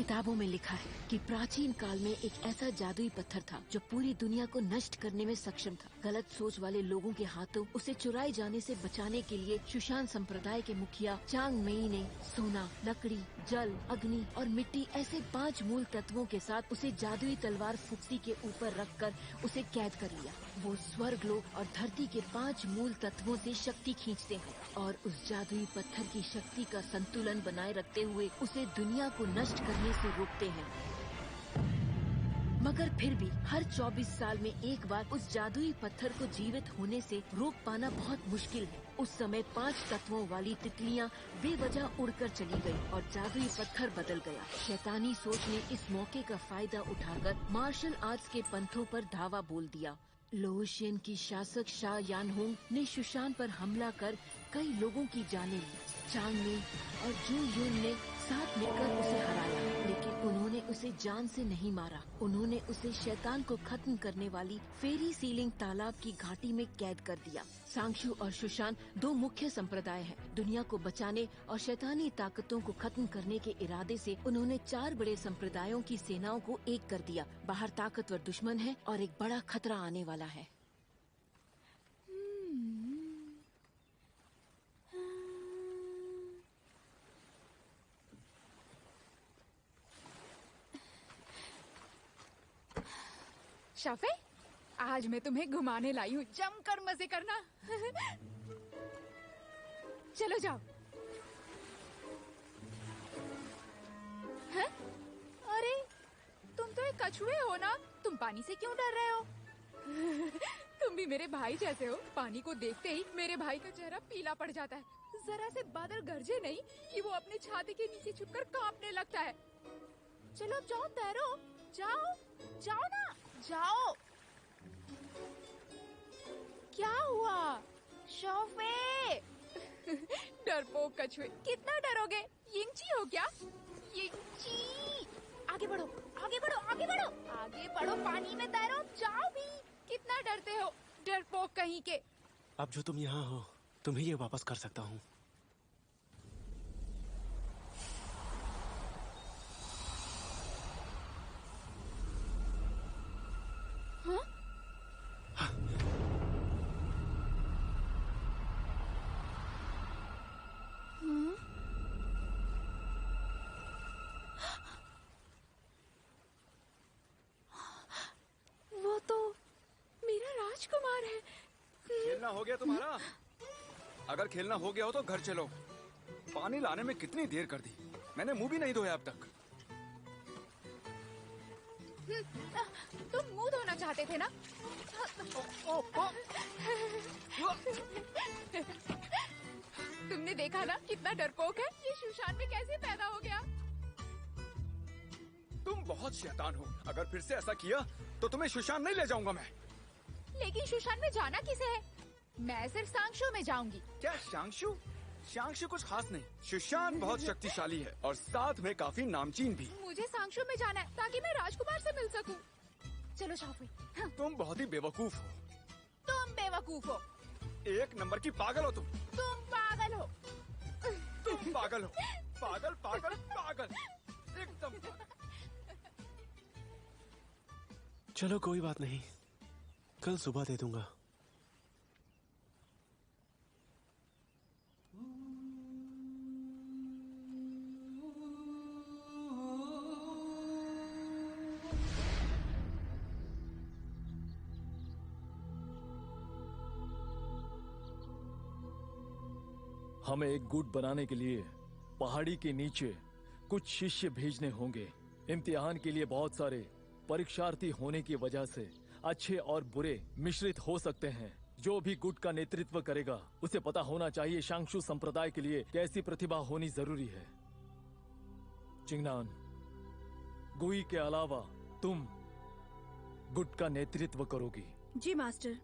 किताबों में लिखा है कि प्राचीन काल में एक ऐसा जादुई पत्थर था जो पूरी दुनिया को नष्ट करने में सक्षम था। गलत सोच वाले लोगों के हाथों उसे चुराए जाने से बचाने के लिए सुशान संप्रदाय के मुखिया चांग मेई ने सोना, लकड़ी, जल, अग्नि और मिट्टी ऐसे 5 मूल तत्वों के साथ उसे जादुई तलवार फुक्सी के ऊपर रखकर उसे कैद कर लिया। वो स्वर्ग लोक और धरती के 5 मूल तत्वों से शक्ति खींचते हैं और उस जादुई पत्थर की शक्ति का संतुलन बनाए रखते हुए उसे दुनिया को नष्ट करने से रोकते हैं। मगर फिर भी हर 24 साल में एक बार उस जादुई पत्थर को जीवित होने से रोक पाना बहुत मुश्किल है। उस समय 5 तत्वों वाली तितलियां बेवजह उड़कर चली गयी और जादुई पत्थर बदल गया। शैतानी सोच ने इस मौके का फायदा उठाकर मार्शल आर्ट्स के पंथों पर धावा बोल दिया। लोशियन की शासक शाह यानहोंग ने सुशान पर हमला कर कई लोगों की जानें ली। चांग ने और जू यून ने साथ मिलकर उसे हराया, लेकिन उन्होंने उसे जान से नहीं मारा। उन्होंने उसे शैतान को खत्म करने वाली फेरी सीलिंग तालाब की घाटी में कैद कर दिया। सांक्षु और सुशान 2 मुख्य संप्रदाय हैं। दुनिया को बचाने और शैतानी ताकतों को खत्म करने के इरादे से उन्होंने 4 बड़े संप्रदायों की सेनाओं को एक कर दिया। बाहर ताकतवर दुश्मन है और एक बड़ा खतरा आने वाला है। शाफे, आज मैं तुम्हें घुमाने लाई हूँ, जमकर मजे करना। चलो जाओ। हैं? अरे तुम तो एक कछुए हो ना, तुम पानी से क्यों डर रहे हो? तुम भी मेरे भाई जैसे हो। पानी को देखते ही मेरे भाई का चेहरा पीला पड़ जाता है। जरा से बादल गरजे नहीं कि वो अपनी छाती के नीचे छुपकर कांपने लगता है। चलो अब जाओ, तैरो, जाओ जाओ ना, जाओ। क्या हुआ शोफे? डरपोक कछुए, कितना डरोगे? यिंची हो क्या? यिंची, आगे बढ़ो, आगे बढ़ो, आगे बढ़ो, आगे बढ़ो, पानी में तैरो, जाओ भी। कितना डरते हो डरपोक कहीं के। अब जो तुम यहाँ हो, तुम्हें ये वापस कर सकता हूँ। वो तो मेरा राजकुमार है। खेलना हो गया तुम्हारा? अगर खेलना हो गया हो तो घर चलो। पानी लाने में कितनी देर कर दी, मैंने मुंह भी नहीं धोया अब तक। तुम मुंह धोना चाहते थे ना? तुमने देखा ना कितना डरपोक है। ये सुशान में कैसे पैदा हो गया? तुम बहुत शैतान हो। अगर फिर से ऐसा किया तो तुम्हें सुशान नहीं ले जाऊंगा मैं। लेकिन सुशान में जाना किसे है? मैं सिर्फ सांक्षु में जाऊंगी। क्या सांक्षु? सांक्षु कुछ खास नहीं। सुशान बहुत शक्तिशाली है और साथ में काफी नामचीन भी। मुझे सांक्षु में जाना है ताकि मैं राजकुमार से मिल सकूं। चलो शाफी। हाँ। तुम बहुत ही बेवकूफ हो। तुम बेवकूफ हो। 1 नंबर की पागल हो तुम। तुम पागल हो। तुम पागल हो। पागल पागल पागल, एकदम पागल। चलो कोई बात नहीं, कल सुबह दे दूंगा। हमें एक गुट बनाने के लिए पहाड़ी के नीचे कुछ शिष्य भेजने होंगे। इम्तिहान के लिए बहुत सारे परीक्षार्थी होने की वजह से अच्छे और बुरे मिश्रित हो सकते हैं। जो भी गुट का नेतृत्व करेगा उसे पता होना चाहिए सांक्षु संप्रदाय के लिए कैसी प्रतिभा होनी जरूरी है। चिंगनान, गुई के अलावा तुम गुट का नेतृत्व करोगी। जी मास्टर।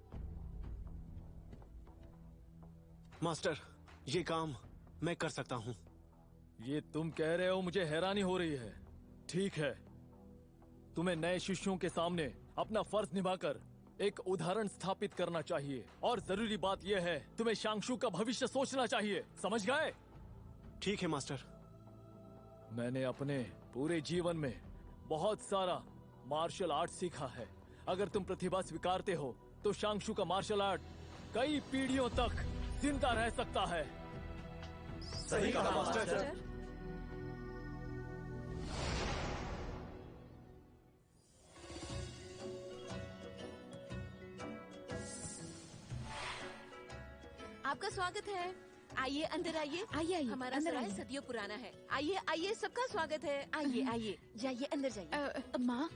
मास्टर, ये काम मैं कर सकता हूँ। ये तुम कह रहे हो, मुझे हैरानी हो रही है। ठीक है, तुम्हें नए शिष्यों के सामने अपना फर्ज निभाकर एक उदाहरण स्थापित करना चाहिए। और जरूरी बात यह है, तुम्हें सांक्षु का भविष्य सोचना चाहिए। समझ गए? ठीक है मास्टर। मैंने अपने पूरे जीवन में बहुत सारा मार्शल आर्ट सीखा है। अगर तुम प्रतिभा स्वीकारते हो तो शांगशु का मार्शल आर्ट कई पीढ़ियों तक जिंदा रह सकता है। सही कहा मास्टर। आपका स्वागत है। आइए अंदर आइए। आइए आइए, हमारा अंदर सराय आइए। सदियों पुराना है। आइए आइए, सबका स्वागत है। आइए आइए, जाइए अंदर जाइए। माँ,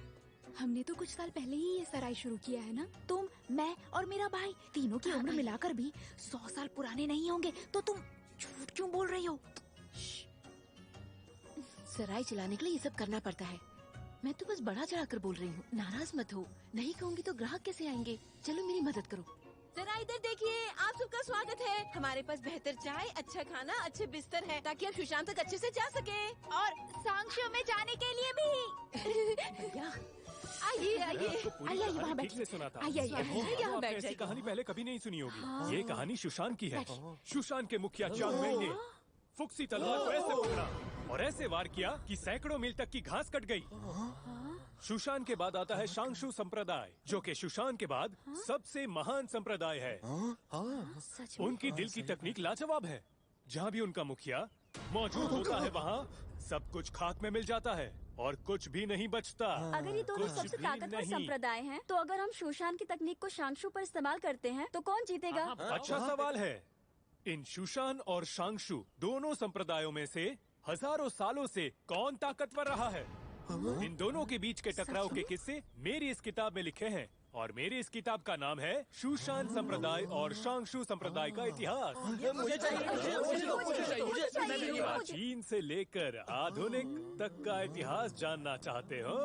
हमने तो कुछ साल पहले ही ये सराय शुरू किया है ना। तुम, मैं और मेरा भाई तीनों की उम्र मिलाकर भी 100 साल पुराने नहीं होंगे, तो तुम झूठ क्यों बोल रही हो? सराय चलाने के लिए ये सब करना पड़ता है। मैं तो बस बड़ा चढ़ाकर बोल रही हूँ, नाराज मत हो। नहीं कहूँगी तो ग्राहक कैसे आएंगे? चलो मेरी मदद करो। जरा इधर देखिए, आप सबका स्वागत है। हमारे पास बेहतर चाय, अच्छा खाना, अच्छे बिस्तर है, ताकि आप सुशांत तक अच्छे से जा सके। और सांक्षो में जाने के लिए भी। भैया आइए आइए आइए वहाँ ठीक से सुना था। आइए आइए यहाँ बैठ ऐसी जाइए। कहानी पहले कभी नहीं सुनी होगी। ये कहानी सुशांत की है। सुशांत के मुखिया चांग मेई ने फुक्सी तलवार को ऐसे पकड़ा और ऐसे वार किया कि सैकड़ों मील तक की घास कट गई। सुशांत के बाद आता है शांगशु संप्रदाय, जो कि सुशांत के बाद सबसे महान संप्रदाय है। सच में? उनकी दिल की तकनीक लाजवाब है। जहाँ भी उनका मुखिया मौजूद होता है, वहाँ सब कुछ खाक में मिल जाता है और कुछ भी नहीं बचता। अगर ये दोनों कुछ सबसे भी ताकतवर नहीं। संप्रदाय हैं, तो अगर हम शोशान की तकनीक को शांगशु पर इस्तेमाल करते हैं तो कौन जीतेगा? अच्छा सवाल है। इन शुशान और शांगशु दोनों संप्रदायों में से हजारों सालों से कौन ताकतवर रहा है? इन दोनों के बीच के टकराव के किस्से मेरी इस किताब में लिखे हैं और मेरी इस किताब का नाम है शुशान संप्रदाय और शांगशु संप्रदाय का इतिहास। प्राचीन से लेकर आधुनिक तक का इतिहास जानना चाहते हो?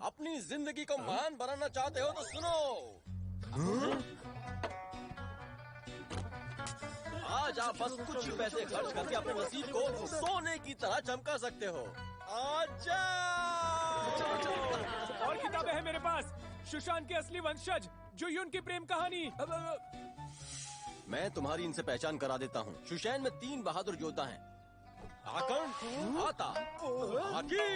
अपनी जिंदगी को महान बनाना चाहते हो तो सुनो। आज आप बस कुछ ही पैसे खर्च करके अपने नसीब को सोने की तरह चमका सकते हो। आजा! और किताबें हैं मेरे पास। सुशांत के असली वंशज, जो युन की प्रेम कहानी। मैं तुम्हारी इनसे पहचान करा देता हूँ। शुशैन में 3 बहादुर योद्धा हैं। आकर्ण, आता, आकी।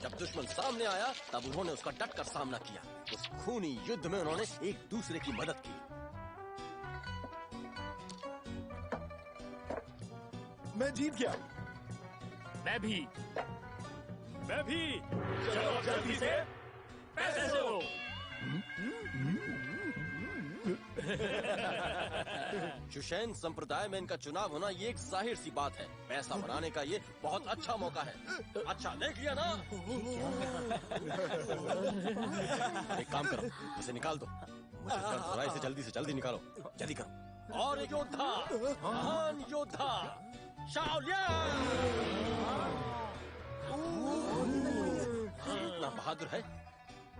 जब दुश्मन सामने आया तब उन्होंने उसका डटकर सामना किया। उस खूनी युद्ध में उन्होंने एक दूसरे की मदद की। मैं जीत गया। मैं भी। चलो जल्दी से पैसे दो। शुशैन संप्रदाय में इनका चुनाव होना ये एक जाहिर सी बात है। पैसा बनाने का ये बहुत अच्छा मौका है। अच्छा देख लिया ना? एक काम करो, उसे निकाल दो। मुझे सराय से जल्दी निकालो। जल्दी करो। और एक योद्धा, महान योद्धा शाओलियान। इतना बहादुर है।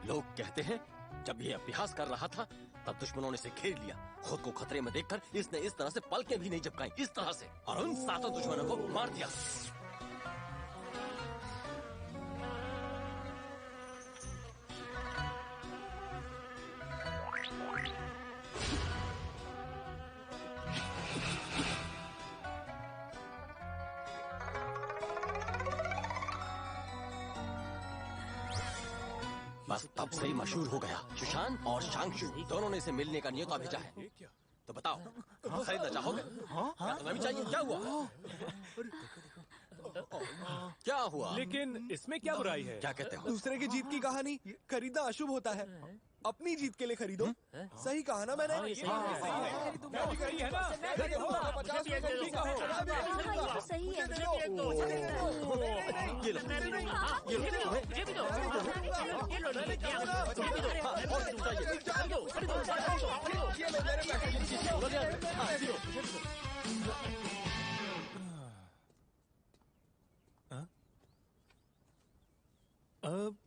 लोग कहते हैं जब ये अभ्यास कर रहा था तब दुश्मनों ने इसे घेर लिया। खुद को खतरे में देखकर इसने इस तरह से पलकें भी नहीं झपकाई, इस तरह से, और उन 7 दुश्मनों को मार दिया। बस तब से ही मशहूर हो गया। शुशान और शांगशु दोनों ने इसे मिलने का न्योता भेजा है। तो बताओ, खरीदना चाहोगे? क्या तुम्हें भी चाहिए? क्या हुआ? क्या हुआ? लेकिन इसमें क्या बुराई है? क्या कहते हो? दूसरे की जीत की कहानी खरीदना अशुभ होता है। अपनी जीत के लिए खरीदो। सही कहा ना मैंने? सही है ना? तो सही है। ये लो।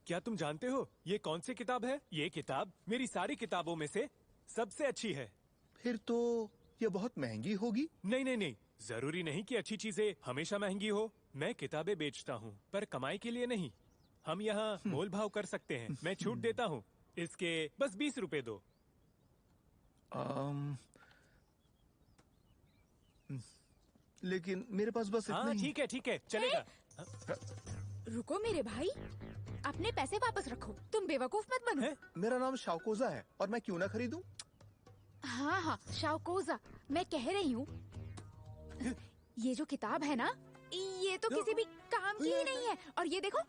क्या तुम जानते हो ये कौन सी किताब है? ये किताब मेरी सारी किताबों में से सबसे अच्छी है। फिर तो ये बहुत महंगी होगी। नहीं, जरूरी नहीं कि अच्छी चीजें हमेशा महंगी हो। मैं किताबें बेचता हूँ पर कमाई के लिए नहीं। हम यहाँ मोल भाव कर सकते हैं। मैं छूट देता हूँ। इसके बस 20 रुपए दो। लेकिन मेरे पास बस हाँ इतना ही। ठीक है चलेगा। रुको मेरे भाई, अपने पैसे वापस रखो। तुम बेवकूफ मत बनो। हैं? मेरा नाम शावकोजा है और मैं क्यों ना खरीदूं? हाँ हाँ, शावकोजा, मैं कह रही हूँ ये जो किताब है ना, ये तो किसी भी काम की ही नहीं है। और ये देखो,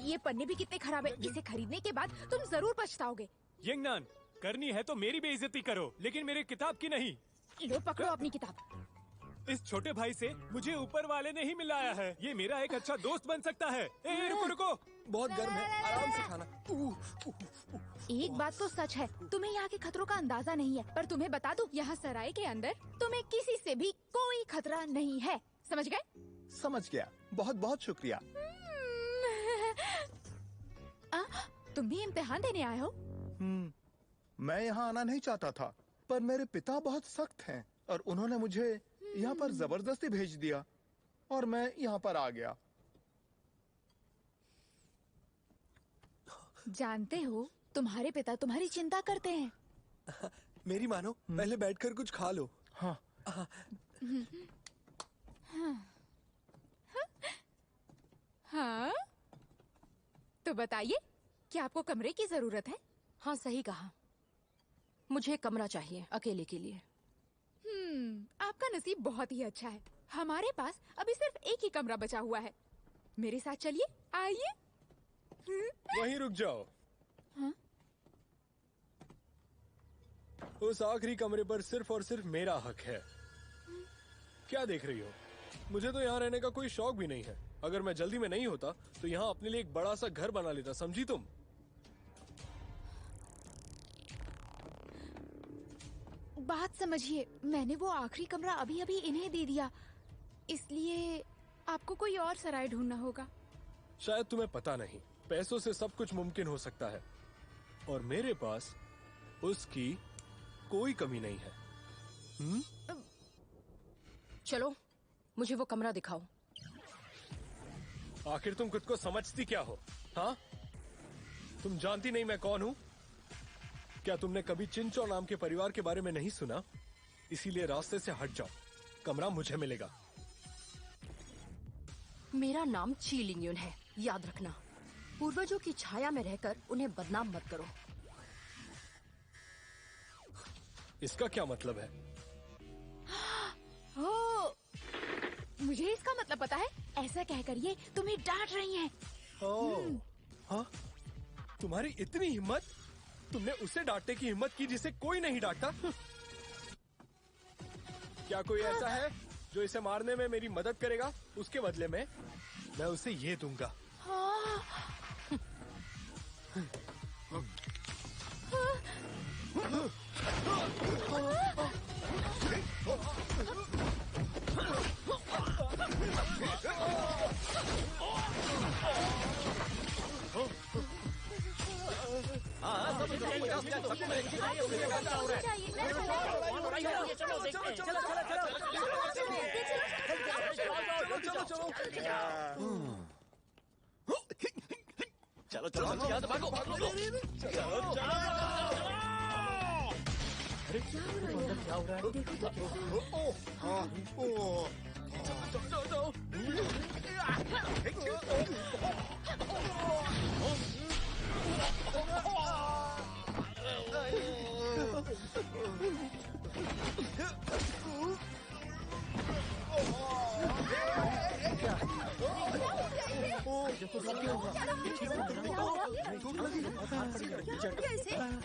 ये पन्ने भी कितने खराब है। इसे खरीदने के बाद तुम जरूर पछताओगे। यंगनान, करनी है तो मेरी बेइज्जती करो, लेकिन मेरे किताब की नहीं। लो पकड़ो अपनी किताब। इस छोटे भाई से मुझे ऊपर वाले ने ही मिलाया है। ये मेरा एक अच्छा दोस्त बन सकता है। रुको रुको, बहुत गर्म है, आराम से खाना। एक बात तो सच है, तुम्हें यहाँ के खतरों का अंदाजा नहीं है। पर तुम्हें बता दूं, यहाँ सराय के अंदर तुम्हें किसी से भी कोई खतरा नहीं है। समझ गए? समझ गया, बहुत बहुत शुक्रिया। तुम भी इम्तिहान देने आए हो? मैं यहाँ आना नहीं चाहता था, पर मेरे पिता बहुत सख्त हैं और उन्होंने मुझे यहाँ पर जबरदस्ती भेज दिया और मैं यहाँ पर आ गया। जानते हो, तुम्हारे पिता तुम्हारी चिंता करते हैं। मेरी मानो, पहले बैठकर कुछ खा लो। हाँ। हाँ? तो बताइए, क्या आपको कमरे की जरूरत है? हाँ सही कहा, मुझे कमरा चाहिए अकेले के लिए। आपका नसीब बहुत ही अच्छा है। हमारे पास अभी सिर्फ एक ही कमरा बचा हुआ है। मेरे साथ चलिए, आइए। वहीं रुक जाओ। हाँ? उस आखिरी कमरे पर सिर्फ और सिर्फ मेरा हक है। क्या देख रही हो? मुझे तो यहाँ रहने का कोई शौक भी नहीं है। अगर मैं जल्दी में नहीं होता तो यहाँ अपने लिए एक बड़ा सा घर बना लेता, समझी तुम? बात समझिए, मैंने वो आखिरी कमरा अभी अभी इन्हें दे दिया, इसलिए आपको कोई और सराय ढूंढना होगा। शायद तुम्हें पता नहीं, पैसों से सब कुछ मुमकिन हो सकता है और मेरे पास उसकी कोई कमी नहीं है। चलो, मुझे वो कमरा दिखाओ। आखिर तुम खुद को समझती क्या हो? हाँ, तुम जानती नहीं मैं कौन हूँ? क्या तुमने कभी चिंचो नाम के परिवार के बारे में नहीं सुना? इसीलिए रास्ते से हट जाओ, कमरा मुझे मिलेगा। मेरा नाम ची लिंगयुन है, याद रखना। पूर्वजों की छाया में रहकर उन्हें बदनाम मत करो। इसका क्या मतलब है? ओ, मुझे इसका मतलब पता है। ऐसा कहकर ये तुम्हें डांट रही हैं। हाँ? तुम्हारी इतनी हिम्मत? तुमने उसे डांटने की हिम्मत की जिसे कोई नहीं डांटता? क्या कोई ऐसा है जो इसे मारने में मेरी मदद करेगा? उसके बदले में मैं उसे ये दूंगा। चलो चलो यहाँ से भागो। अरे क्या हो रहा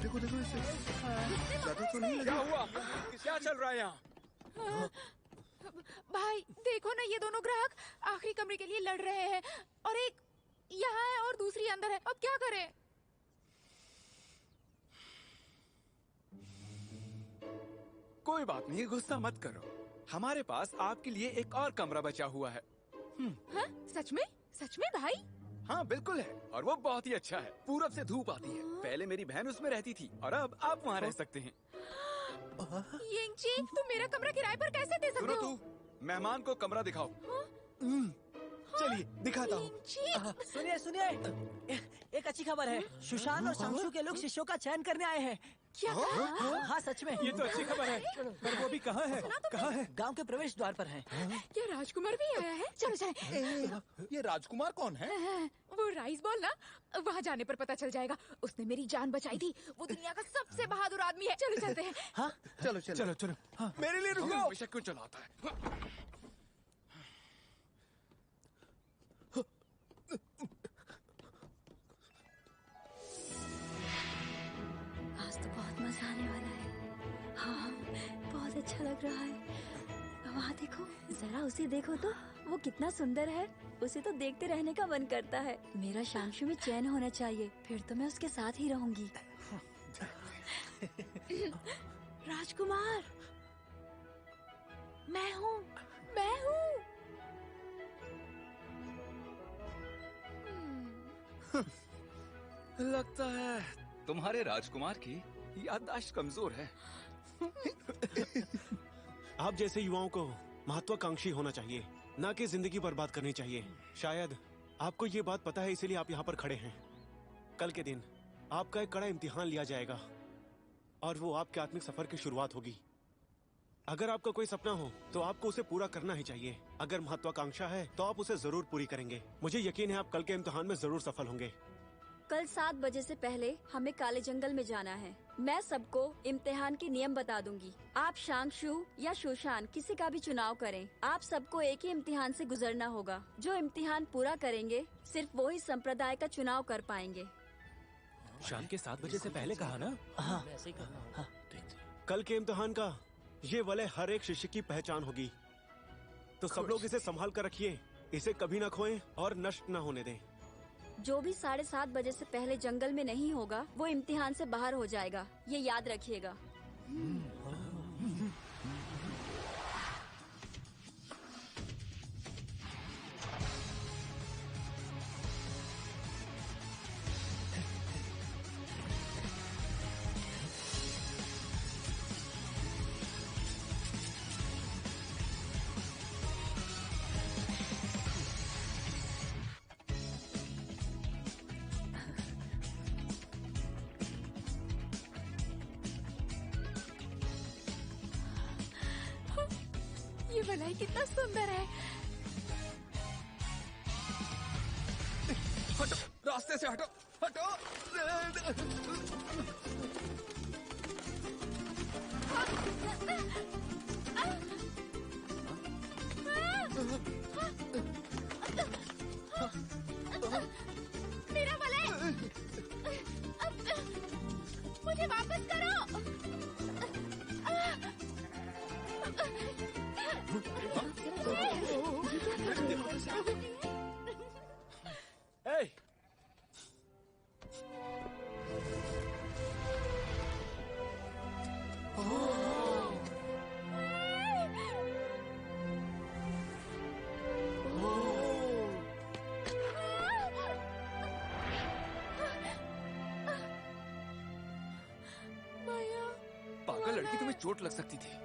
देखो देखो इसे, ज्यादा तो नहीं क्या लगा। हुआ? क्या चल रहा है यहाँ? भाई देखो ना, ये दोनों ग्राहक आखिरी कमरे के लिए लड़ रहे हैं और एक यहाँ है और दूसरी अंदर है। अब क्या करें? कोई बात नहीं, गुस्सा मत करो। हमारे पास आपके लिए एक और कमरा बचा हुआ है। हाँ? सच में? सच में भाई? हाँ बिल्कुल है, और वो बहुत ही अच्छा है। पूरब से धूप आती है। पहले मेरी बहन उसमें रहती थी और अब आप वहाँ रह सकते हैं। यिंगची, तुम मेरा कमरा किराए पर कैसे दे सकते सुनो हो? तू, मेहमान को कमरा दिखाओ। चलिए दिखाता हूँ। यिंगची, सुनिए सुनिए, एक अच्छी खबर है। सुशांत और शंशु के लोग शिष्यों का चयन करने आए हैं। क्या हाँ सच में। ये तो अच्छी खबर है, पर वो भी कहाँ है? कहाँ है? गांव के प्रवेश द्वार पर है। क्या राजकुमार भी आया है? चलो चले। ये राजकुमार कौन है? वो राइस बॉल ना, वहाँ जाने पर पता चल जाएगा। उसने मेरी जान बचाई थी। वो दुनिया का सबसे बहादुर आदमी है। चलो चलते हैं। हाँ चलो चलो चलो चलो। हाँ। मेरे लिए रुको। हमेशा क्यों चलाता है? आज तो बहुत मजा आने वाला है। हाँ बहुत अच्छा लग रहा है। वहाँ देखो, जरा उसे देखो तो, वो कितना सुंदर है। उसे तो देखते रहने का मन करता है। मेरा शांशु में चैन होना चाहिए, फिर तो मैं उसके साथ ही रहूंगी। राजकुमार, मैं हूँ। लगता है तुम्हारे राजकुमार की याददाश्त कमजोर है। आप जैसे युवाओं को महत्वाकांक्षी होना चाहिए, ना कि जिंदगी बर्बाद करनी चाहिए। शायद आपको ये बात पता है, इसीलिए आप यहाँ पर खड़े हैं। कल के दिन आपका एक कड़ा इम्तिहान लिया जाएगा और वो आपके आत्मिक सफर की शुरुआत होगी। अगर आपका कोई सपना हो तो आपको उसे पूरा करना ही चाहिए। अगर महत्वाकांक्षा है तो आप उसे जरूर पूरी करेंगे। मुझे यकीन है आप कल के इम्तिहान में जरूर सफल होंगे। कल 7 बजे से पहले हमें काले जंगल में जाना है। मैं सबको इम्तिहान के नियम बता दूंगी। आप शांशु या शोशान किसी का भी चुनाव करें, आप सबको एक ही इम्तिहान से गुजरना होगा। जो इम्तिहान पूरा करेंगे सिर्फ वो ही संप्रदाय का चुनाव कर पाएंगे। शाम के 7 बजे से पहले कहा ना? हाँ ऐसे ही करना होगा। कल के इम्तिहान का ये वलय हर एक शिष्य की पहचान होगी, तो सब लोग इसे संभाल कर रखिए। इसे कभी न खोएं और नष्ट न होने दें। जो भी 7:30 बजे से पहले जंगल में नहीं होगा वो इम्तिहान से बाहर हो जाएगा, ये याद रखिएगा। ये मलाई कितना सुंदर है। हटो, रास्ते से हटो, हटो। मेरा मलाई, मुझे वापस करो। Hey! पागल लड़की, तुम्हें चोट लग सकती थी।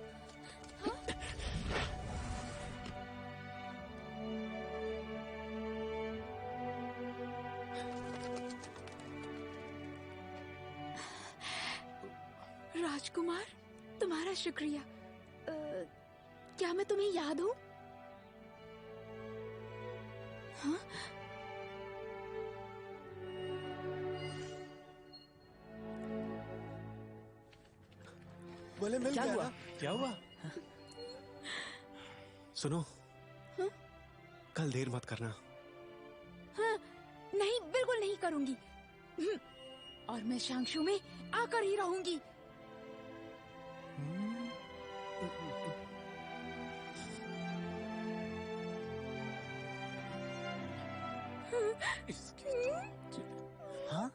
राजकुमार, तुम्हारा शुक्रिया। क्या मैं तुम्हें याद हूँ? हाँ? बोले मिल क्या गया हुआ? ना? क्या हुआ? सुनो, कल देर मत करना। हाँ, नहीं, बिल्कुल नहीं करूंगी। और मैं शांशु में आकर ही रहूंगी। हाँ?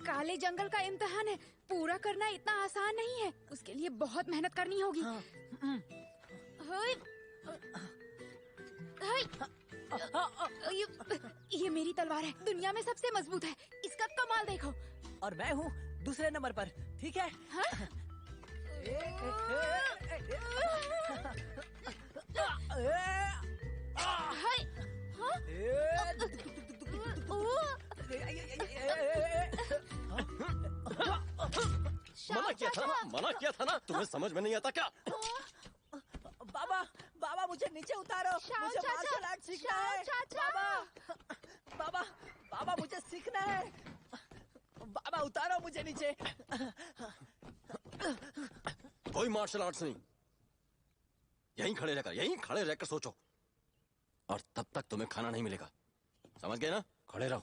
काले जंगल का इम्तिहान है, पूरा करना इतना आसान नहीं है। उसके लिए बहुत मेहनत करनी होगी। हाँ। हाय, हाय, ये मेरी तलवार है, दुनिया में सबसे मजबूत है। इसका कमाल देखो। और मैं हूँ दूसरे नंबर पर, ठीक है? हाँ? मना किया था ना, तुम्हें समझ में नहीं आता क्या? बाबा बाबा मुझे नीचे उतारो, शाओ मुझे चाचा, मार्शल आर्ट सीखना शाओ है। चाचा। बाबा बाबा मुझे सीखना है। बाबा उतारो मुझे नीचे। कोई मार्शल आर्ट्स नहीं, यहीं खड़े रहकर सोचो, और तब तक तुम्हें खाना नहीं मिलेगा, समझ गए ना? खड़े रहो।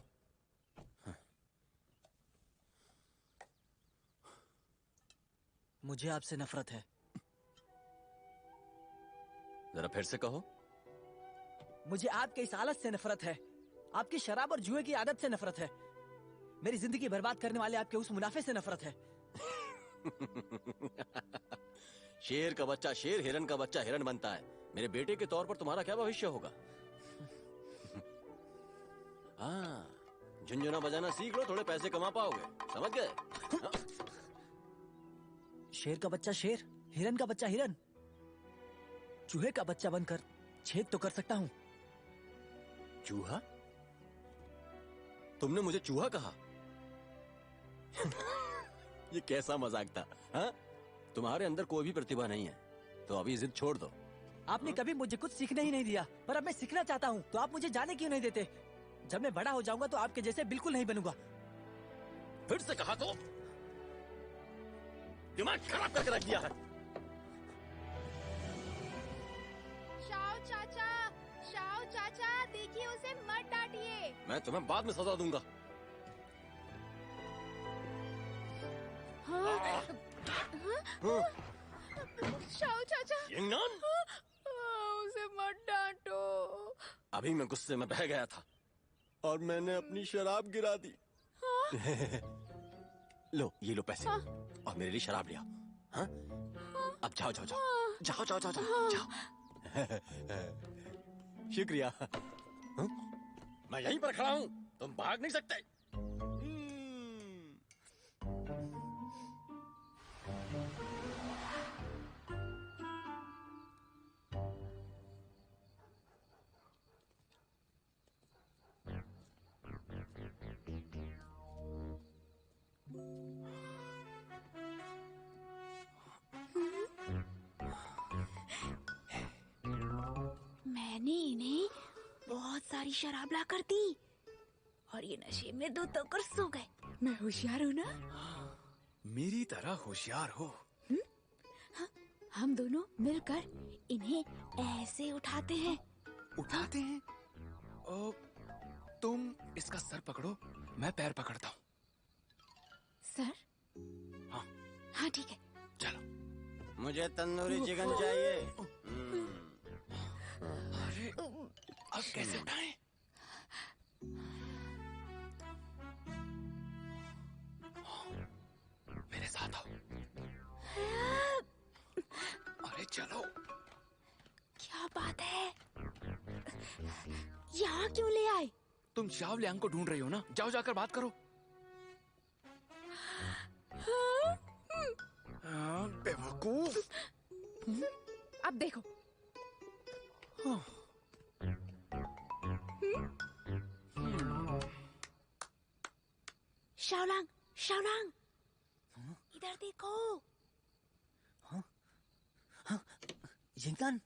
मुझे आपसे नफरत है। जरा फिर से कहो। मुझे आपके इस हालत से नफरत है, आपकी शराब और जुए की आदत से नफरत है, मेरी जिंदगी बर्बाद करने वाले आपके उस मुनाफे से नफरत है। शेर का बच्चा शेर, हिरन का बच्चा हिरन बनता है। मेरे बेटे के तौर पर तुम्हारा क्या भविष्य होगा? हाँ, झुनझुना बजाना सीख लो, थोड़े पैसे कमा पाओगे, समझ गए? शेर का बच्चा शेर, हिरन का बच्चा हिरन, चूहे का बच्चा बनकर छेद तो कर सकता हूँ। चूहा? तुमने मुझे चूहा कहा? ये कैसा मजाक था? हाँ? तुम्हारे अंदर कोई भी प्रतिभा नहीं है, तो अभी जिद छोड़ दो। आपने कभी मुझे कुछ सीखने ही नहीं दिया, पर अब मैं सीखना चाहता हूँ, तो आप मुझे जाने क्यों नहीं देते? जब मैं बड़ा हो जाऊंगा तो आपके जैसे बिल्कुल नहीं बनूंगा। फिर से कहा तो दिमाग खराब करके रख दिया है। शाओ चाचा देखिए, उसे मत डांटिए। मैं तुम्हें बाद में सजा दूंगा। शाओ चाचा, यंगनान, उसे मत डांटो। अभी मैं गुस्से में बह गया था और मैंने अपनी शराब गिरा दी। लो, ये लो पैसे, और मेरे लिए शराब लिया। हाँ? अब जाओ जाओ जाओ जाओ जाओ जाओ जाओ जाओ। शुक्रिया। हाँ? मैं यहीं पर खड़ा हूँ, तुम भाग नहीं सकते। मैंने इन्हें बहुत सारी शराब ला कर दी और ये नशे में धुत होकर सो गए। मैं होशियार हूँ ना? मेरी तरह होशियार हो। हम दोनों मिलकर इन्हें ऐसे उठाते हैं। उठाते हैं? तुम इसका सर पकड़ो, मैं पैर पकड़ता हूँ। सर? हाँ। हाँ ठीक है। चलो। मुझे तंदूरी चिकन चाहिए। अरे, अब कैसे उठाएं? मेरे साथ आओ। अरे चलो। क्या बात है? यहाँ क्यों ले आए? तुम शाओ लियांग को ढूंढ रही हो ना? जाओ जाकर बात करो। बेवकूफ। अब देखो। शाओलांग, शाओलांग, इधर देखो। यिंगनान,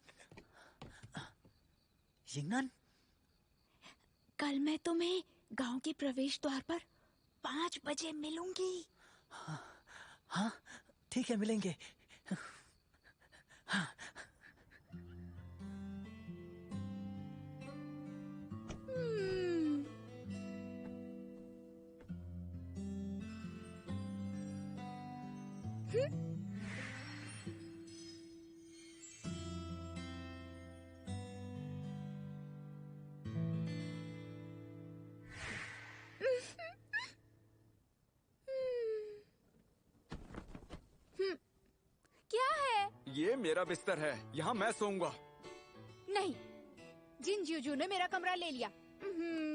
यिंगनान, कल मैं तुम्हें गांव के प्रवेश द्वार पर 5 बजे मिलूंगी। हाँ ठीक है, मिलेंगे। हाँ। क्या है? ये मेरा बिस्तर है, यहाँ मैं सोऊंगा। नहीं, जिन जीजू ने मेरा कमरा ले लिया।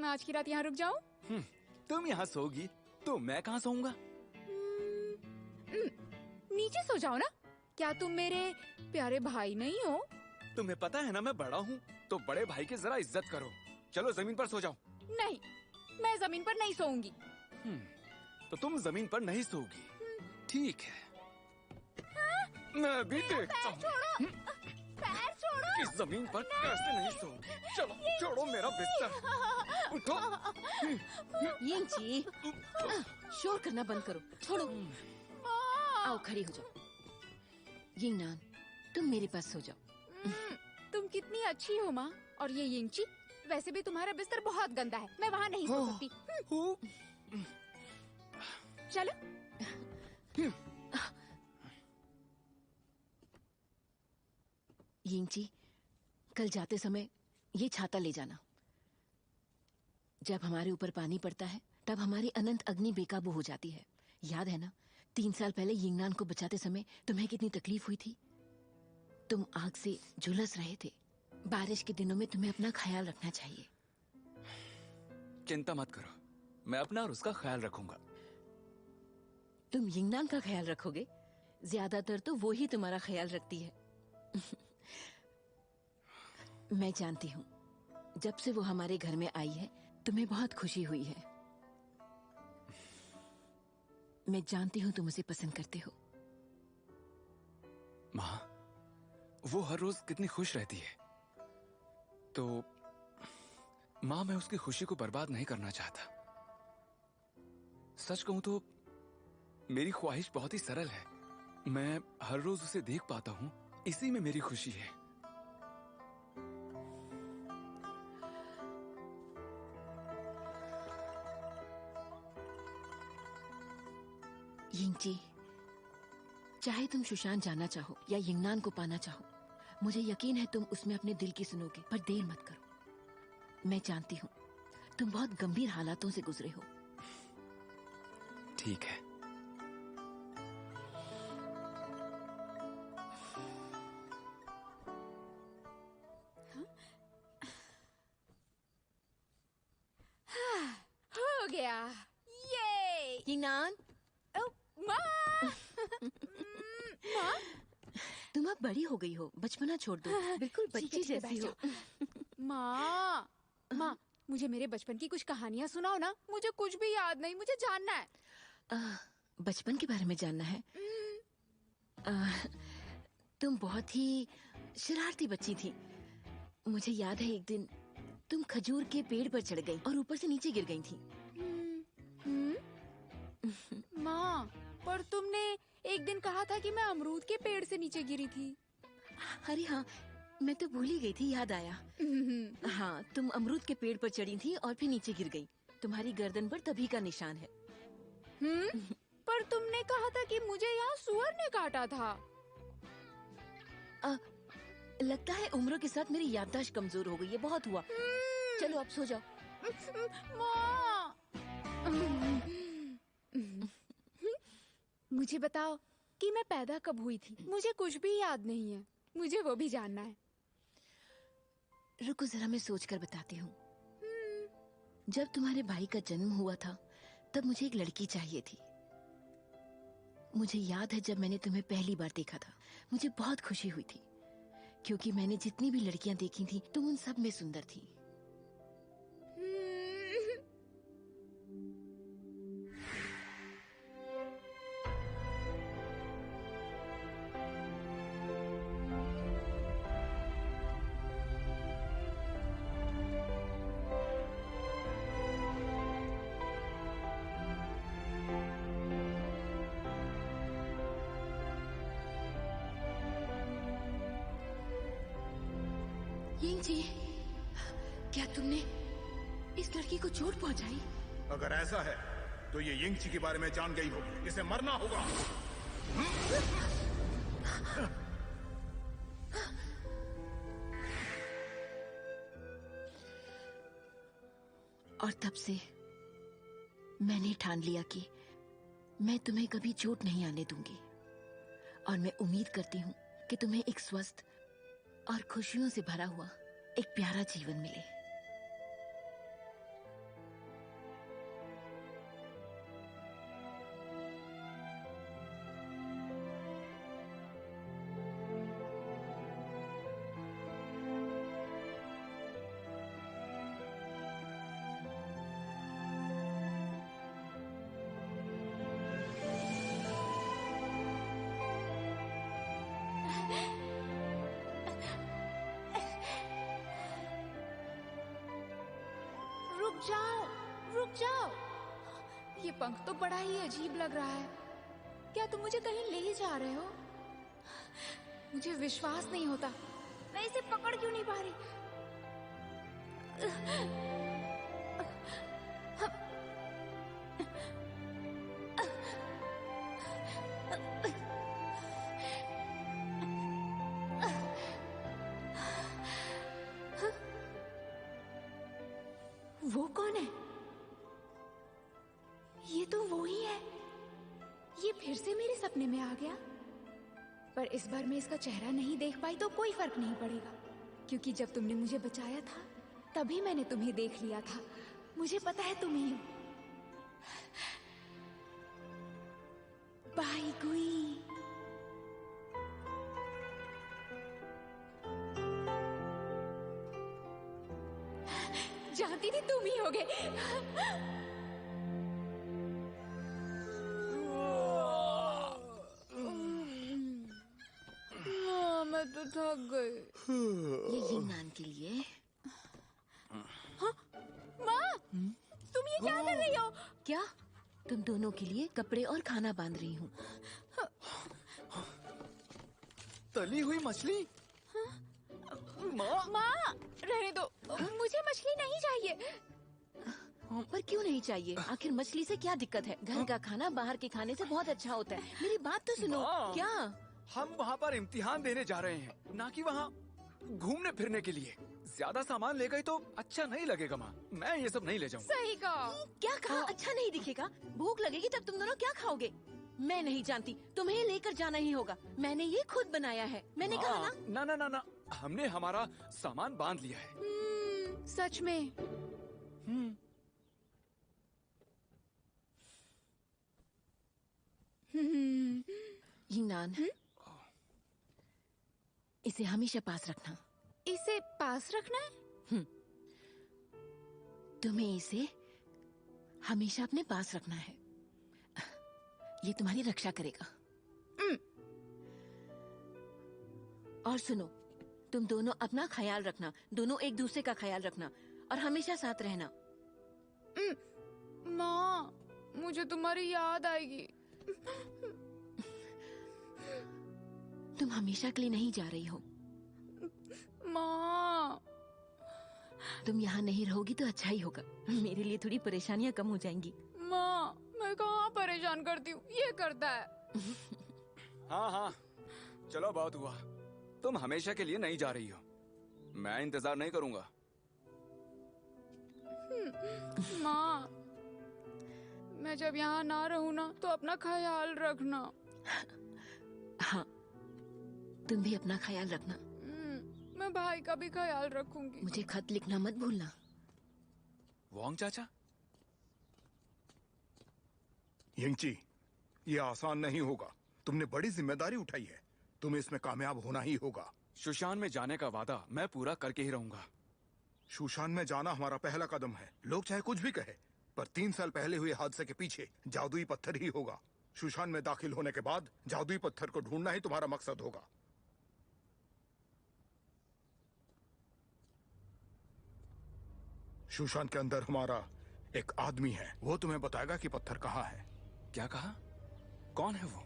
आज की रात यहाँ रुक जाऊं? तुम यहाँ सोगी तो मैं कहाँ सोऊंगा? नीचे सो जाओ ना। क्या तुम मेरे प्यारे भाई नहीं हो? तुम्हें पता है ना मैं बड़ा हूँ, तो बड़े भाई की जरा इज्जत करो। चलो जमीन पर सो जाओ। नहीं, मैं जमीन पर नहीं सोऊंगी। तो तुम जमीन पर नहीं सोगी, ठीक है। मैं भी देखता हूँ छोड़ो, पैर छोड़ो। इस जमीन पर कैसे नहीं सो। चलो छोड़ो मेरा बिस्तर, उठो। यिंगची, शोर करना बंद करो, छोड़ो। आओ खड़ी हो जाओ। यिंगनान, तुम मेरे पास सो जाओ। तुम कितनी अच्छी हो माँ। और ये यिंगची, वैसे भी तुम्हारा बिस्तर बहुत गंदा है, मैं वहाँ नहीं सो सकती। चलो। यिंगची, कल जाते समय ये छाता ले जाना। जब हमारे ऊपर पानी पड़ता है तब हमारी अनंत अग्नि बेकाबू हो जाती है। याद है ना, 3 साल पहले यिंगनान को बचाते समय तुम्हें कितनी तकलीफ हुई थी। तुम आग से झुलस रहे थे। बारिश के दिनों में तुम्हें अपना ख्याल रखना चाहिए। चिंता मत करो, मैं अपना और उसका ख्याल रखूंगा। तुम यिंगनान का ख्याल रखोगे? ज्यादातर तो वो ही तुम्हारा ख्याल रखती है। मैं जानती हूँ, जब से वो हमारे घर में आई है तुम्हें बहुत खुशी हुई है। मैं जानती हूँ तुम उसे पसंद करते हो। माँ, वो हर रोज कितनी खुश रहती है, तो माँ मैं उसकी खुशी को बर्बाद नहीं करना चाहता। सच कहूं तो मेरी ख्वाहिश बहुत ही सरल है। मैं हर रोज उसे देख पाता हूँ, इसी में मेरी खुशी है। यिंगची, चाहे तुम सुशांत जाना चाहो या यिंगनान को पाना चाहो, मुझे यकीन है तुम उसमें अपने दिल की सुनोगे। पर देर मत करो। मैं जानती हूँ तुम बहुत गंभीर हालातों से गुजरे हो। ठीक है। हो गया। ये यिंगनान, माँ। माँ, तुम अब बड़ी हो गई हो, बचपना छोड़ दो। बिल्कुल बच्ची जैसी हो। माँ, माँ, मुझे मेरे बचपन की कुछ कहानियाँ सुनाओ ना। मुझे कुछ भी याद नहीं, मुझे जानना है। बचपन के बारे में जानना है? तुम बहुत ही शरारती बच्ची थी। मुझे याद है एक दिन तुम खजूर के पेड़ पर चढ़ गई और ऊपर से नीचे गिर गई थी। माँ, पर तुमने एक दिन कहा था कि मैं अमरूद के पेड़ से नीचे गिरी थी। अरे हाँ, मैं तो भूल ही गई थी, याद आया। हाँ, तुम अमरूद के पेड़ पर चढ़ी थी और फिर नीचे गिर गई। तुम्हारी गर्दन पर तभी का निशान है। पर तुमने कहा था कि मुझे यहाँ सुअर ने काटा था। लगता है उम्र के साथ मेरी याददाश्त कमजोर हो गई है। बहुत हुआ, चलो अब सो जाओ। माँ, मुझे बताओ कि मैं पैदा कब हुई थी। मुझे कुछ भी याद नहीं है, मुझे वो भी जानना है। रुको जरा, मैं सोच कर बताती हूँ। जब तुम्हारे भाई का जन्म हुआ था तब मुझे एक लड़की चाहिए थी। मुझे याद है जब मैंने तुम्हें पहली बार देखा था, मुझे बहुत खुशी हुई थी, क्योंकि मैंने जितनी भी लड़कियां देखी थी तुम उन सब में सुंदर थी। यिंगची, क्या तुमने इस लड़की को चोट पहुंचाई? अगर ऐसा है तो ये यिंगची के बारे में जान गई होगी। इसे मरना होगा। और तब से मैंने ठान लिया कि मैं तुम्हें कभी चोट नहीं आने दूंगी। और मैं उम्मीद करती हूँ कि तुम्हें एक स्वस्थ और खुशियों से भरा हुआ एक प्यारा जीवन मिले। रुक जाओ, रुक जाओ। ये पंख तो बड़ा ही अजीब लग रहा है। क्या तुम मुझे कहीं ले जा रहे हो? मुझे विश्वास नहीं होता। मैं इसे पकड़ क्यों नहीं पा रही? वो कौन है? ये तो वो ही है। ये फिर से मेरे सपने में आ गया। पर इस बार मैं इसका चेहरा नहीं देख पाई तो कोई फर्क नहीं पड़ेगा, क्योंकि जब तुमने मुझे बचाया था तभी मैंने तुम्हें देख लिया था। मुझे पता है तुम ही हो। बाई गुई। जानती थी तुम ही होगे। मैं तो थक गई। ये यिंगनान के लिए। हाँ? माँ, तुम ये क्या कर रही हो? क्या? तुम दोनों के लिए कपड़े और खाना बांध रही हूँ। तली हुई मछली? माँ, रहने दो। मुझे मछली नहीं चाहिए। पर क्यों नहीं चाहिए? आखिर मछली से क्या दिक्कत है? घर का खाना बाहर के खाने से बहुत अच्छा होता है। मेरी बात तो सुनो। क्या? हम वहाँ पर इम्तिहान देने जा रहे हैं, ना कि वहाँ घूमने फिरने के लिए। ज्यादा सामान ले गई तो अच्छा नहीं लगेगा माँ। मैं ये सब नहीं ले जाऊँगा। सही कहा। क्या कहा? अच्छा नहीं दिखेगा? भूख लगेगी तब तुम दोनों क्या खाओगे? मैं नहीं जानती, तुम्हें लेकर जाना ही होगा। मैंने ये खुद बनाया है। मैंने कहा ना। ना ना ना ना, हमने हमारा सामान बांध लिया है। सच में? यिंगनान, इसे हमेशा पास रखना। इसे पास रखना है? तुम्हें इसे हमेशा अपने पास रखना है। ये तुम्हारी रक्षा करेगा। और सुनो, तुम दोनों अपना ख्याल रखना। दोनों एक दूसरे का ख्याल रखना और हमेशा साथ रहना। माँ, मुझे तुम्हारी याद आएगी। तुम हमेशा के लिए नहीं जा रही हो। माँ, तुम यहाँ नहीं रहोगी तो अच्छा ही होगा। मेरे लिए थोड़ी परेशानियाँ कम हो जाएंगी। माँ, मैं कहाँ परेशान करती हूँ? ये करता है। हाँ हाँ, चलो बहुत हुआ। तुम हमेशा के लिए नहीं जा रही हो। मैं इंतजार नहीं करूँगा। माँ, मैं जब यहाँ ना रहूँ ना तो अपना ख्याल रखना। हाँ, तुम भी अपना ख्याल रखना। मैं भाई का भी ख्याल रखूंगी। मुझे खत लिखना मत भूलना। वोंग चाचा? यिंगची, ये आसान नहीं होगा। तुमने बड़ी जिम्मेदारी उठाई है। तुम्हें इसमें कामयाब होना ही होगा। शुशान में जाने का वादा मैं पूरा करके ही रहूंगा। शुशान में जाना हमारा पहला कदम है। लोग चाहे कुछ भी कहे, पर 3 साल पहले हुए हादसे के पीछे जादुई पत्थर ही होगा। शुशान में दाखिल होने के बाद जादुई पत्थर को ढूंढना ही तुम्हारा मकसद होगा। शुशान के अंदर हमारा एक आदमी है। वो तुम्हें बताएगा कि पत्थर कहाँ है। क्या कहा? कौन है वो?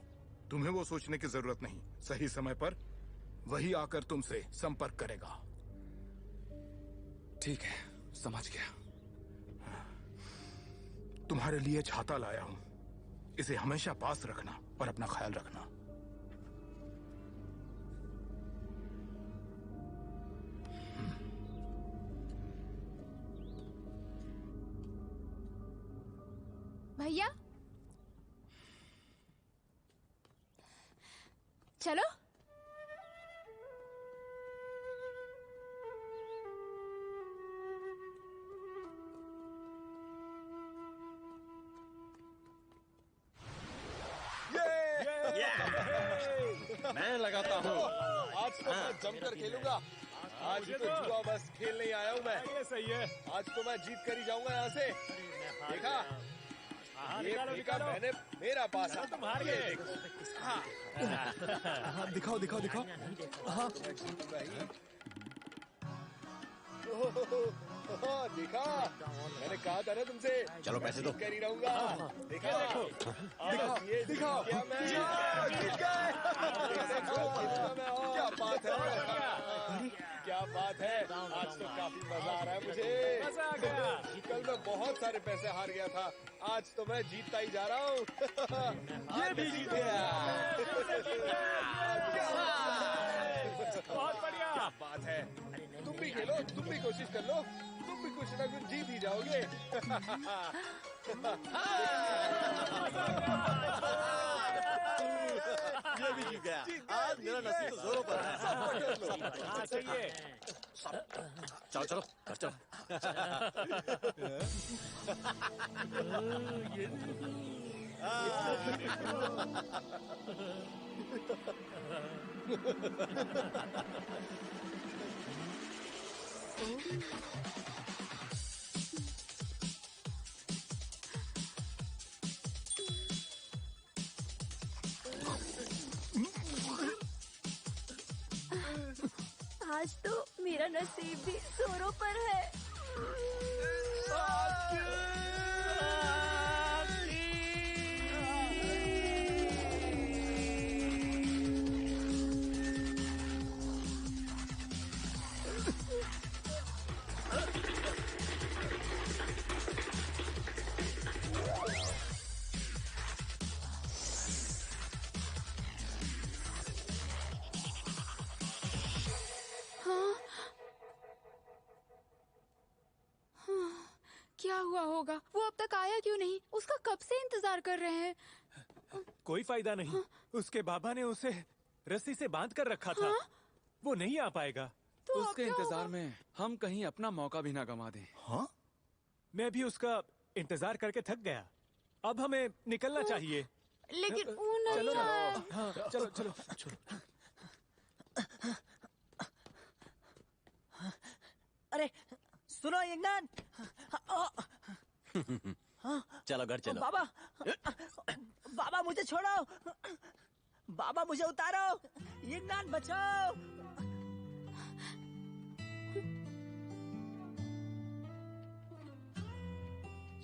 तुम्हें वो सोचने की जरूरत नहीं। सही समय पर वही आकर तुमसे संपर्क करेगा। ठीक है, समझ गया। तुम्हारे लिए छाता लाया हूं। इसे हमेशा पास रखना और अपना ख्याल रखना। भैया, चलो। मैं लगाता हूँ। आज तो मैं जमकर खेलूंगा। आज तो जुआ बस खेल नहीं आया हूँ मैं। ये सही है। आज तो मैं जीत कर ही जाऊंगा यहाँ से। देखा? ये फेंका मैंने, मेरा पास है। तुम हार गए। हाँ, दिखाओ दिखाओ दिखाओ। हाँ। देखा, मैंने कहा था ना तुमसे। चलो पैसे दो। कर ही रहूंगा। देखा, देखो, ये दिखाओ। क्या बात है, क्या बात है। आज तो काफी मजा आ रहा है मुझे। मजा आ गया। कल मैं बहुत सारे पैसे हार गया था, आज तो मैं जीतता ही जा रहा हूँ। ये भी जीत गया। बहुत बढ़िया बात है। तुम भी खेलो, तुम भी कोशिश कर लो, तुम भी कुछ ना कुछ जीत ही जाओगे। ये भी जीत गया। आज मेरा नसीब तो जोरों पर है। हाँ सही है। चलो चलो घर चलो। आज तो मेरा नसीब भी जोरों पर है। क्या हुआ होगा? वो अब तक आया क्यों नहीं? उसका कब से इंतजार कर रहे हैं। कोई फायदा नहीं। उसके बाबा ने उसे रस्सी से बांध कर रखा था। वो नहीं आ पाएगा। तो उसके इंतजार में हम कहीं अपना मौका भी ना गंवा दें। हाँ? मैं भी उसका इंतजार करके थक गया। अब हमें निकलना चाहिए। लेकिन वो नहीं चलो ना। आया। हाँ, चलो चलो चलो। अरे सुनो यंगनान। चलो घर चलो। बाबा, बाबा मुझे छोड़ो। बाबा मुझे उतारो। यंगनान बचाओ।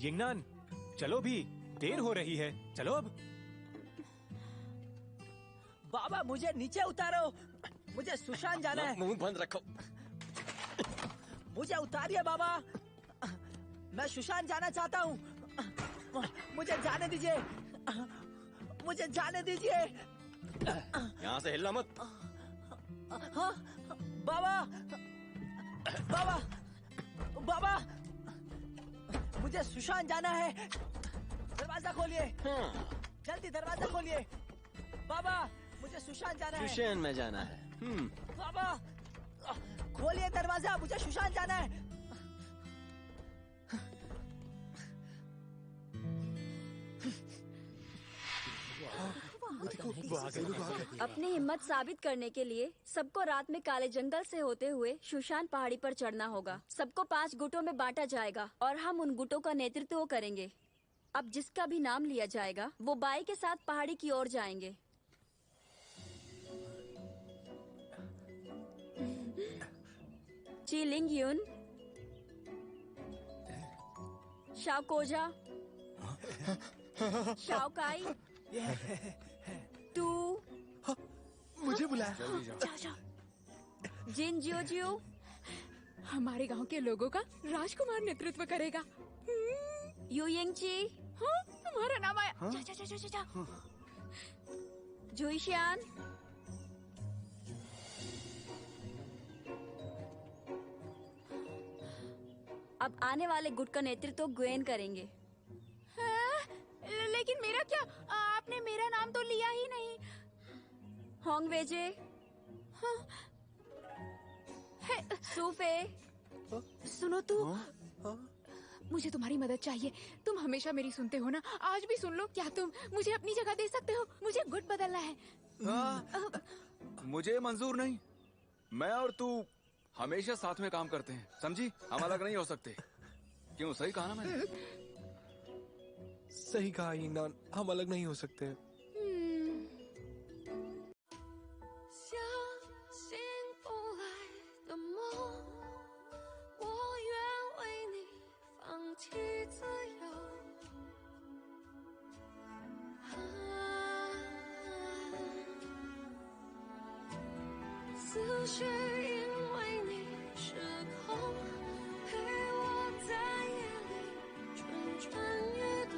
यिंगनान, चलो भी, देर हो रही है। चलो अब। बाबा मुझे नीचे उतारो। मुझे सुशान जाना है। मुंह बंद रखो। मुझे उतारिए बाबा। मैं सुशान जाना चाहता हूँ। मुझे जाने दीजिए। मुझे जाने दीजिए। यहाँ से हिलना मत। हाँ? बाबा, बाबा, बाबा, मुझे सुशान जाना है। दरवाजा खोलिए। जल्दी दरवाजा खोलिए। बाबा मुझे सुशान जाना है। सुशान में जाना है। बाबा खोलिए दरवाजा, मुझे सुशान जाना है। अपनी हिम्मत साबित करने के लिए सबको रात में काले जंगल से होते हुए सुशान पहाड़ी पर चढ़ना होगा। सबको 5 गुटों में बांटा जाएगा और हम उन गुटों का नेतृत्व करेंगे। अब जिसका भी नाम लिया जाएगा वो बाई के साथ पहाड़ी की ओर जाएंगे। ची लिंग युन, शाओकोजा, शाओकाई, तू मुझे बुलाया। जाओ जाओ। जिन जियो जियो, हमारे गांव के लोगों का राजकुमार नेतृत्व करेगा। यू यिंगची, हाँ, तुम्हारा नाम आया। जा जा जा जा जा। जुईशियान, अब आने वाले गुट का नेतृत्व ग्वेन करेंगे। लेकिन मेरा क्या? आपने मेरा नाम तो लिया ही नहीं। होंग वेजे, सूफे, सुनो तू, मुझे तुम्हारी मदद चाहिए। तुम हमेशा मेरी सुनते हो ना, आज भी सुन लो। क्या तुम मुझे अपनी जगह दे सकते हो? मुझे गुट बदलना है। मुझे मंजूर नहीं। मैं और तू हमेशा साथ में काम करते हैं, समझी? हम अलग नहीं हो सकते। क्यों, सही कहा ना मैंने? सही कहा यिंगनान, हम अलग नहीं हो सकते। 绪因为你失控，陪我在夜里蠢蠢欲动。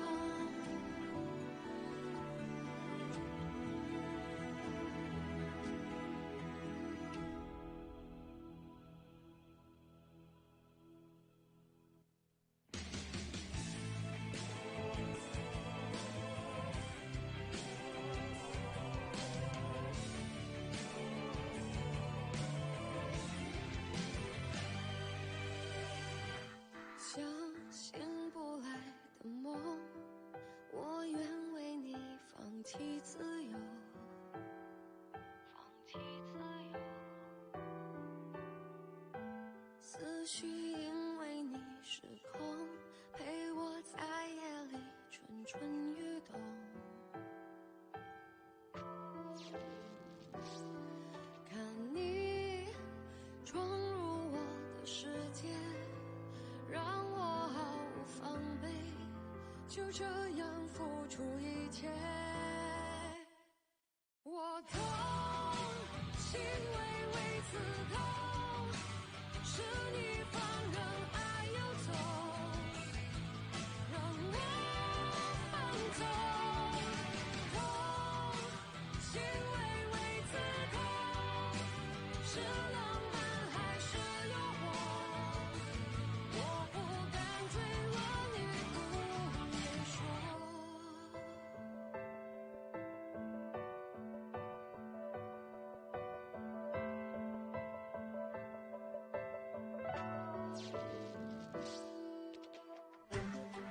相信不来的梦，我愿为你放弃自由，放弃自由。思绪因为你失控，陪我在夜里蠢蠢欲动。看你闯入我的世界，让我毫无防备，就这样付出一切。我痛，心微微刺痛，是你放任爱游走，让我放纵。痛，心微微刺痛，是浪漫还是诱惑？我不敢坠落，你不言说。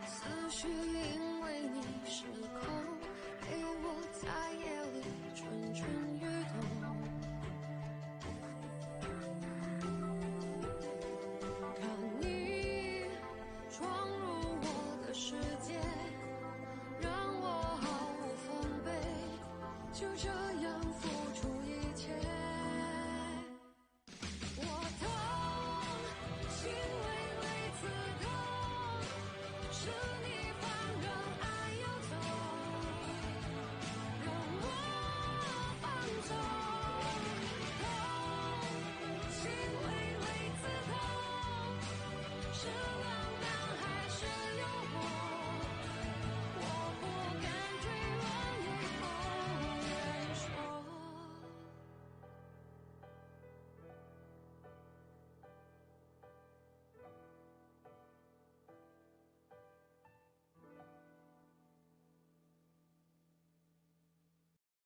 思绪因